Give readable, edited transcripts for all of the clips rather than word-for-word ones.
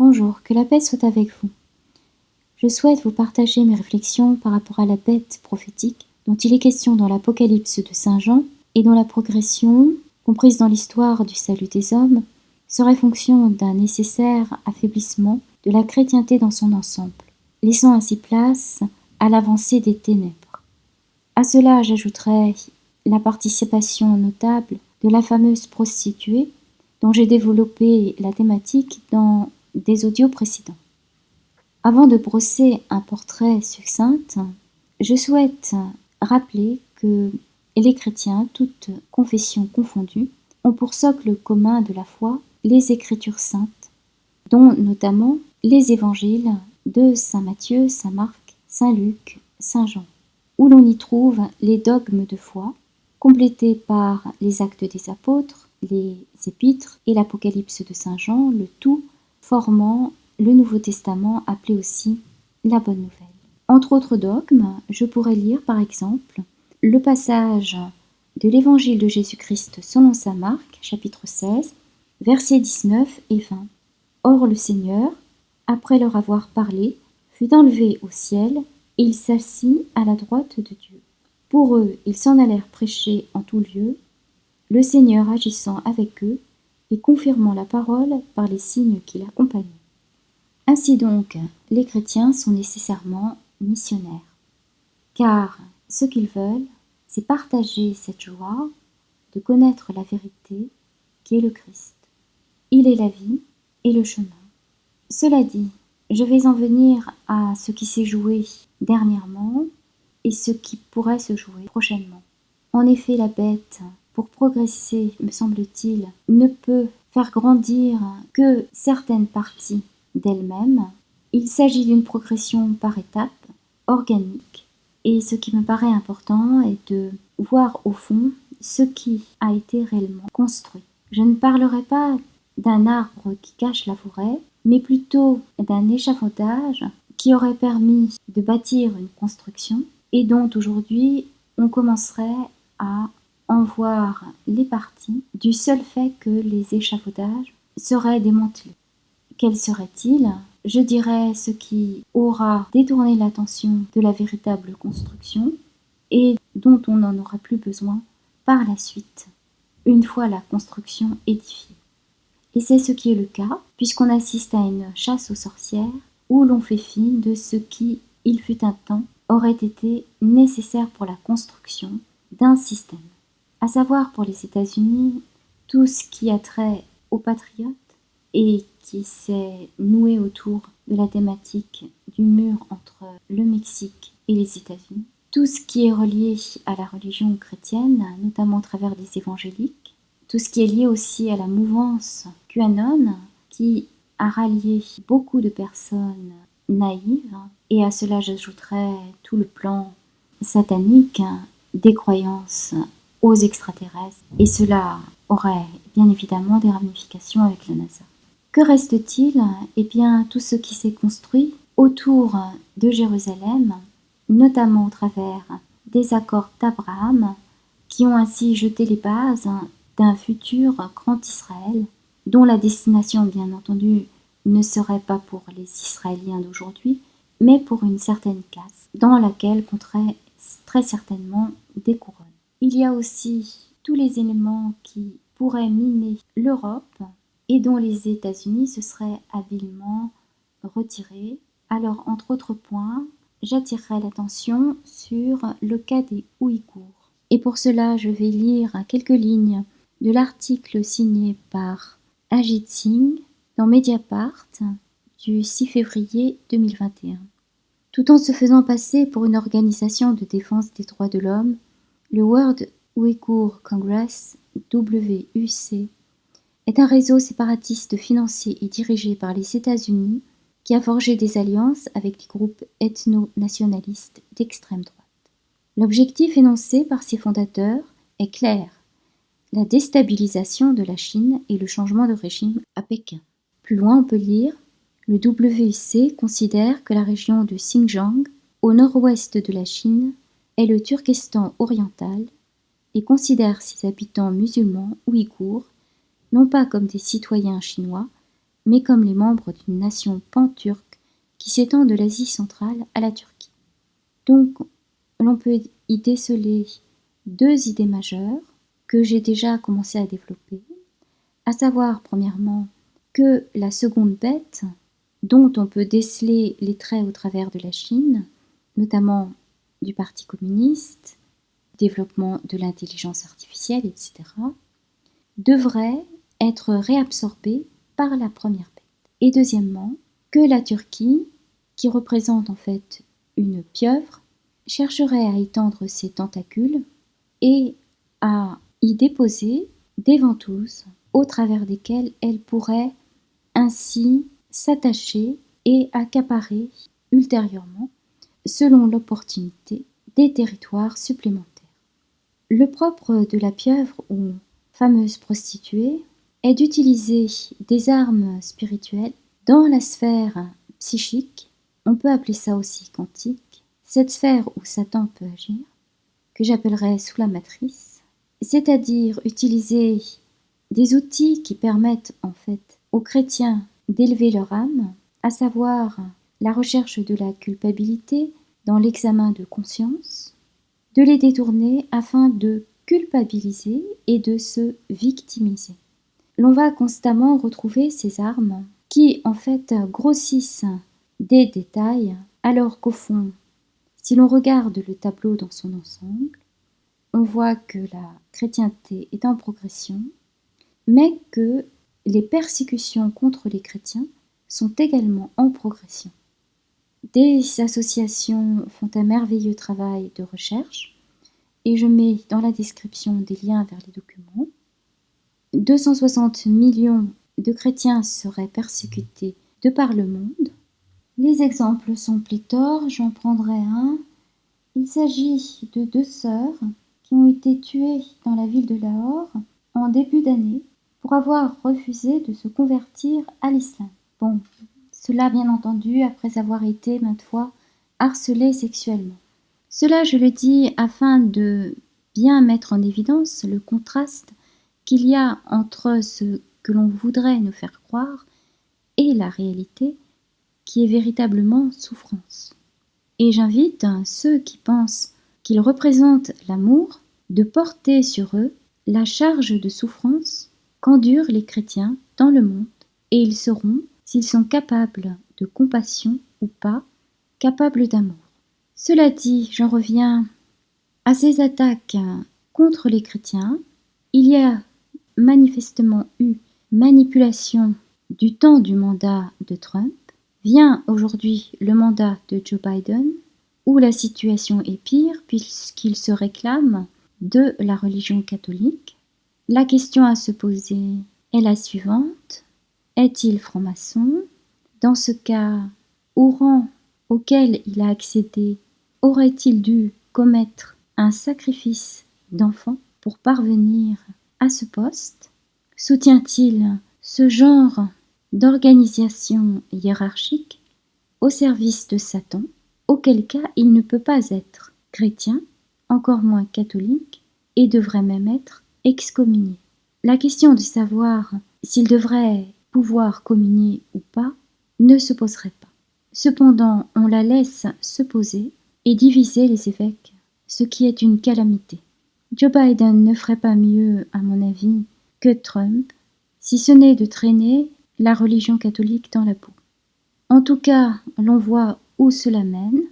Bonjour, que la paix soit avec vous. Je souhaite vous partager mes réflexions par rapport à la bête prophétique dont il est question dans l'Apocalypse de Saint Jean et dont la progression, comprise dans l'histoire du salut des hommes, serait fonction d'un nécessaire affaiblissement de la chrétienté dans son ensemble, laissant ainsi place à l'avancée des ténèbres. À cela, j'ajouterai la participation notable de la fameuse prostituée dont j'ai développé la thématique dans des audios précédents. Avant de brosser un portrait succinct, je souhaite rappeler que les chrétiens, toutes confessions confondues, ont pour socle commun de la foi les Écritures saintes, dont notamment les évangiles de Saint Matthieu, Saint Marc, Saint Luc, Saint Jean, où l'on y trouve les dogmes de foi, complétés par les actes des apôtres, les épîtres et l'Apocalypse de Saint Jean, le tout formant le Nouveau Testament appelé aussi la Bonne Nouvelle. Entre autres dogmes, je pourrais lire par exemple le passage de l'Évangile de Jésus-Christ selon saint Marc, chapitre 16, versets 19 et 20. Or le Seigneur, après leur avoir parlé, fut enlevé au ciel et il s'assit à la droite de Dieu. Pour eux, ils s'en allèrent prêcher en tout lieu, le Seigneur agissant avec eux et confirmant la parole par les signes qui l'accompagnaient. Ainsi donc, les chrétiens sont nécessairement missionnaires, car ce qu'ils veulent, c'est partager cette joie de connaître la vérité qui est le Christ. Il est la vie et le chemin. Cela dit, je vais en venir à ce qui s'est joué dernièrement et ce qui pourrait se jouer prochainement. En effet, la bête, pour progresser, me semble-t-il, ne peut faire grandir que certaines parties d'elle-même. Il s'agit d'une progression par étapes, organique, et ce qui me paraît important est de voir au fond ce qui a été réellement construit. Je ne parlerai pas d'un arbre qui cache la forêt, mais plutôt d'un échafaudage qui aurait permis de bâtir une construction et dont aujourd'hui on commencerait à en voir les parties du seul fait que les échafaudages seraient démantelés. Quel serait-il ? Je dirais ce qui aura détourné l'attention de la véritable construction et dont on n'en aura plus besoin par la suite, une fois la construction édifiée. Et c'est ce qui est le cas, puisqu'on assiste à une chasse aux sorcières où l'on fait fi de ce qui, il fut un temps, aurait été nécessaire pour la construction d'un système. À savoir pour les États-Unis, tout ce qui a trait aux patriotes et qui s'est noué autour de la thématique du mur entre le Mexique et les États-Unis. Tout ce qui est relié à la religion chrétienne, notamment au travers des évangéliques. Tout ce qui est lié aussi à la mouvance QAnon, qui a rallié beaucoup de personnes naïves. Et à cela, j'ajouterais tout le plan satanique des croyances aux extraterrestres. Et cela aurait bien évidemment des ramifications avec la NASA. Que reste-t-il ? Eh bien, tout ce qui s'est construit autour de Jérusalem, notamment au travers des accords d'Abraham, qui ont ainsi jeté les bases d'un futur grand Israël, dont la destination, bien entendu, ne serait pas pour les Israéliens d'aujourd'hui, mais pour une certaine caste, dans laquelle compteraient très certainement des couronnes. Il y a aussi tous les éléments qui pourraient miner l'Europe, et dont les États-Unis se seraient habilement retirés. Alors, entre autres points, j'attirerai l'attention sur le cas des Ouïghours. Et pour cela, je vais lire quelques lignes de l'article signé par Ajit Singh dans Mediapart du 6 février 2021. Tout en se faisant passer pour une organisation de défense des droits de l'homme, le World Uyghur Congress, WUC, est un réseau séparatiste financé et dirigé par les États-Unis qui a forgé des alliances avec des groupes ethno-nationalistes d'extrême droite. L'objectif énoncé par ses fondateurs est clair, la déstabilisation de la Chine et le changement de régime à Pékin. Plus loin, on peut lire « Le WUC considère que la région de Xinjiang, au nord-ouest de la Chine, est le Turkestan oriental et considère ses habitants musulmans ouïghours non pas comme des citoyens chinois, mais comme les membres d'une nation pan-turque qui s'étend de l'Asie centrale à la Turquie. Donc, l'on peut y déceler deux idées majeures que j'ai déjà commencé à développer, à savoir, premièrement, que la seconde bête, dont on peut déceler les traits au travers de la Chine, notamment du Parti communiste, développement de l'intelligence artificielle, etc., devrait être réabsorbée par la première bête. Et deuxièmement, que la Turquie, qui représente en fait une pieuvre, chercherait à étendre ses tentacules et à y déposer des ventouses au travers desquelles elle pourrait ainsi s'attacher et accaparer ultérieurement, selon l'opportunité, des territoires supplémentaires. Le propre de la pieuvre ou fameuse prostituée est d'utiliser des armes spirituelles dans la sphère psychique, on peut appeler ça aussi quantique, cette sphère où Satan peut agir, que j'appellerais sous la matrice, c'est-à-dire utiliser des outils qui permettent en fait aux chrétiens d'élever leur âme, à savoir la recherche de la culpabilité dans l'examen de conscience, de les détourner afin de culpabiliser et de se victimiser. L'on va constamment retrouver ces armes qui en fait grossissent des détails, alors qu'au fond, si l'on regarde le tableau dans son ensemble, on voit que la chrétienté est en progression, mais que les persécutions contre les chrétiens sont également en progression. Des associations font un merveilleux travail de recherche, et je mets dans la description des liens vers les documents. 260 millions de chrétiens seraient persécutés de par le monde. Les exemples sont pléthores, j'en prendrai un. Il s'agit de deux sœurs qui ont été tuées dans la ville de Lahore en début d'année pour avoir refusé de se convertir à l'islam. Bon, cela bien entendu après avoir été maintes fois harcelées sexuellement. Cela, je le dis afin de bien mettre en évidence le contraste qu'il y a entre ce que l'on voudrait nous faire croire et la réalité qui est véritablement souffrance. Et j'invite ceux qui pensent qu'ils représentent l'amour de porter sur eux la charge de souffrance qu'endurent les chrétiens dans le monde, et ils seront, s'ils sont capables de compassion ou pas, capables d'amour. Cela dit, j'en reviens à ces attaques contre les chrétiens. Il y a manifestement eu manipulation du temps du mandat de Trump. Vient aujourd'hui le mandat de Joe Biden, où la situation est pire puisqu'il se réclame de la religion catholique. La question à se poser est la suivante. Est-il franc-maçon? Dans ce cas, au rang auquel il a accédé, aurait-il dû commettre un sacrifice d'enfant pour parvenir à ce poste? Soutient-il ce genre d'organisation hiérarchique au service de Satan, auquel cas il ne peut pas être chrétien, encore moins catholique, et devrait même être excommunié. La question de savoir s'il devrait pouvoir communier ou pas ne se poserait pas. Cependant, on la laisse se poser et diviser les évêques, ce qui est une calamité. Joe Biden ne ferait pas mieux, à mon avis, que Trump, si ce n'est de traîner la religion catholique dans la boue. En tout cas, l'on voit où cela mène,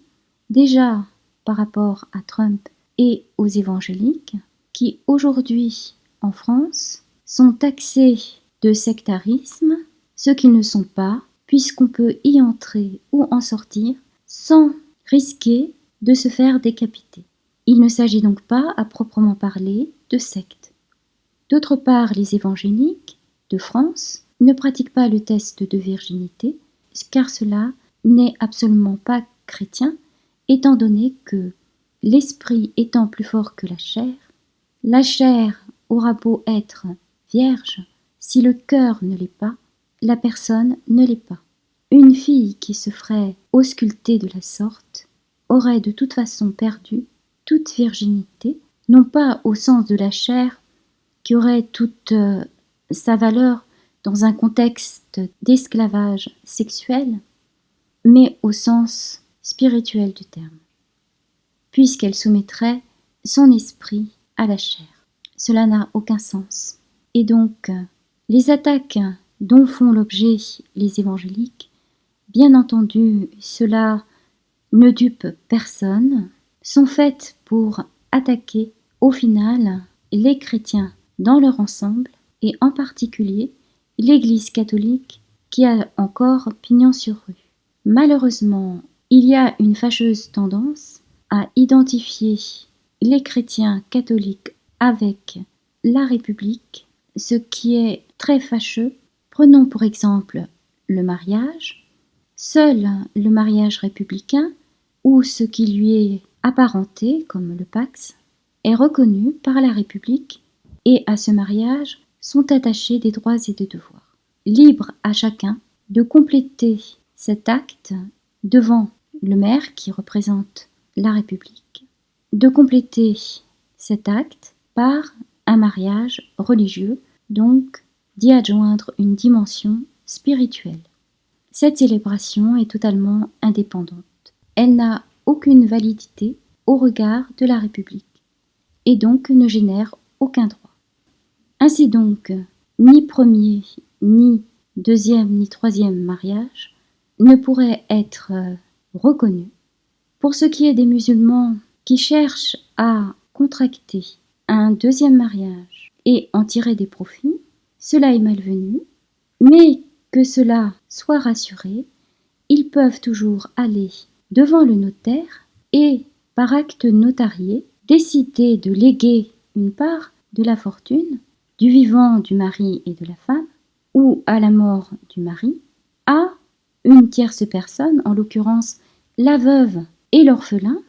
déjà par rapport à Trump et aux évangéliques, qui aujourd'hui, en France, sont taxés de sectarisme, ce qu'ils ne sont pas, puisqu'on peut y entrer ou en sortir sans risquer de se faire décapiter. Il ne s'agit donc pas, à proprement parler, de secte. D'autre part, les évangéliques de France ne pratiquent pas le test de virginité, car cela n'est absolument pas chrétien, étant donné que l'esprit étant plus fort que la chair aura beau être vierge, si le cœur ne l'est pas, la personne ne l'est pas. Une fille qui se ferait ausculter de la sorte aurait de toute façon perdu toute virginité, non pas au sens de la chair qui aurait toute sa valeur dans un contexte d'esclavage sexuel, mais au sens spirituel du terme, puisqu'elle soumettrait son esprit à la chair. Cela n'a aucun sens. Et donc, les attaques dont font l'objet les évangéliques, bien entendu, cela ne dupe personne, sont faites pour attaquer au final les chrétiens dans leur ensemble et en particulier l'Église catholique qui a encore pignon sur rue. Malheureusement, il y a une fâcheuse tendance à identifier les chrétiens catholiques avec la République, ce qui est très fâcheux. Prenons pour exemple le mariage. Seul le mariage républicain, ou ce qui lui est apparenté, comme le Pax, est reconnu par la République, et à ce mariage sont attachés des droits et des devoirs. Libre à chacun de compléter cet acte devant le maire qui représente la République, de compléter cet acte par un mariage religieux, donc d'y adjoindre une dimension spirituelle. Cette célébration est totalement indépendante. Elle n'a aucune validité au regard de la République et donc ne génère aucun droit. Ainsi donc, ni premier, ni deuxième, ni troisième mariage ne pourrait être reconnu. Pour ce qui est des musulmans qui cherchent à contracter un deuxième mariage et en tirer des profits, cela est malvenu, mais que cela soit rassuré, ils peuvent toujours aller devant le notaire et, par acte notarié, décider de léguer une part de la fortune du vivant du mari et de la femme, ou à la mort du mari, à une tierce personne, en l'occurrence la veuve et l'orphelin,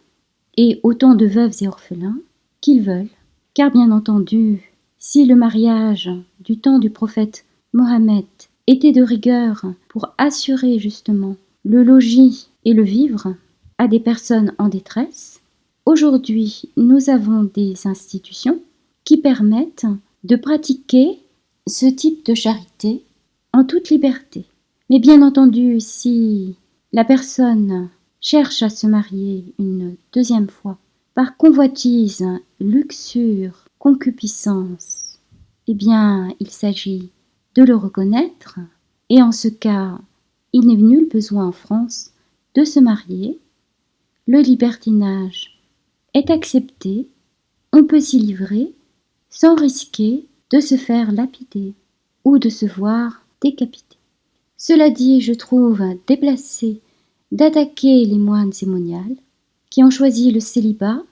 et autant de veuves et orphelins qu'ils veulent, car bien entendu, si le mariage du temps du prophète Mohammed était de rigueur pour assurer justement le logis et le vivre à des personnes en détresse, aujourd'hui nous avons des institutions qui permettent de pratiquer ce type de charité en toute liberté. Mais bien entendu, si la personne cherche à se marier une deuxième fois par convoitise, luxure, concupiscence, eh bien, il s'agit de le reconnaître, et en ce cas, il n'est nul besoin en France de se marier. Le libertinage est accepté, on peut s'y livrer sans risquer de se faire lapider ou de se voir décapité. Cela dit, je trouve déplacé d'attaquer les moines et moniales qui ont choisi le célibat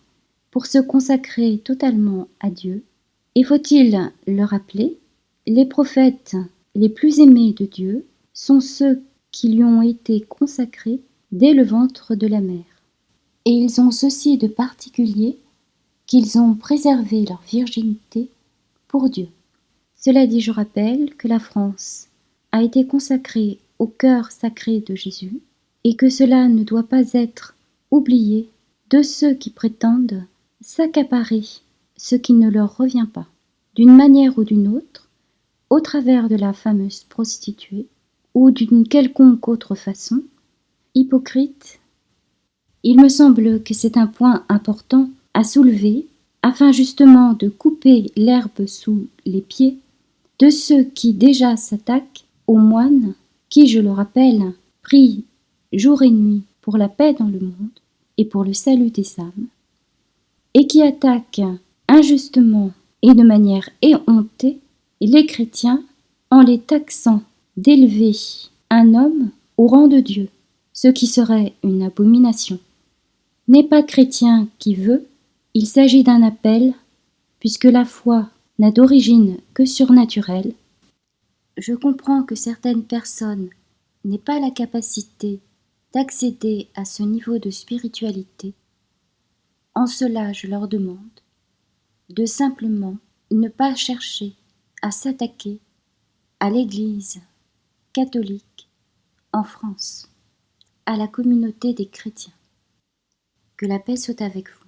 pour se consacrer totalement à Dieu. Et faut-il le rappeler, les prophètes les plus aimés de Dieu sont ceux qui lui ont été consacrés dès le ventre de la mère. Et ils ont ceci de particulier qu'ils ont préservé leur virginité pour Dieu. Cela dit, je rappelle que la France a été consacrée au cœur sacré de Jésus et que cela ne doit pas être oublié de ceux qui prétendent s'accaparer ce qui ne leur revient pas, d'une manière ou d'une autre, au travers de la fameuse prostituée ou d'une quelconque autre façon, hypocrite. Il me semble que c'est un point important à soulever afin justement de couper l'herbe sous les pieds de ceux qui déjà s'attaquent aux moines qui, je le rappelle, prient jour et nuit pour la paix dans le monde et pour le salut des âmes, et qui attaquent injustement et de manière éhontée les chrétiens en les taxant d'élever un homme au rang de Dieu, ce qui serait une abomination. N'est pas chrétien qui veut, il s'agit d'un appel, puisque la foi n'a d'origine que surnaturelle. Je comprends que certaines personnes n'aient pas la capacité d'accéder à ce niveau de spiritualité. En cela, je leur demande de simplement ne pas chercher à s'attaquer à l'Église catholique en France, à la communauté des chrétiens. Que la paix soit avec vous.